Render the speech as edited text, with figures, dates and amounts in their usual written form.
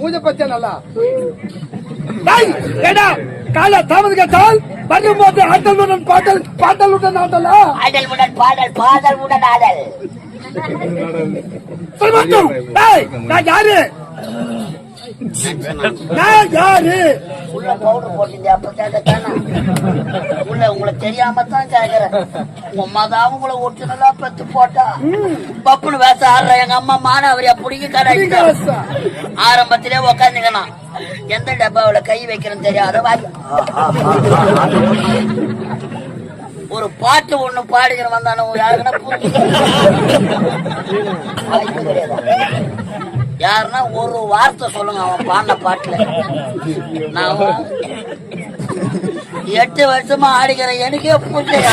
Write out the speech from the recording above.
பூஜை பச்சை நல்லா கால தாமது கேட்டால் வரும்போது ஆட்டலுடன் பாட்டல் பாட்டலுடன் ஆட்டலா ஆடலுடன் பாடல் பாடலுடன் ஆடல் நான் யாரு உள்ள பவுடர் போட்டீங்க அப்ப உள்ள உங்களுக்கு தெரியாம தான் கேக்குறேன். உங்க அம்மாதான் உங்களை ஒரிஜினலா பத்து போட்டா பப்புனு வேச ஆடுற எங்க அம்மா மானாவரியா புடிங்கி கடை ஆரம்பத்திலே உக்காந்துக்கணும். எந்த டப்பாவில கை வைக்கிறேன்னு தெரியாது. ஒரு பாட்டு ஒண்ணு பாடுகிற வந்தானு யாருன்னா யாருன்னா ஒரு வார்த்தை சொல்லுங்க அவன் பாடின பாட்டுல. நான் 8 வருஷமா ஆடிக்கிறேன், எனக்கே புரிய.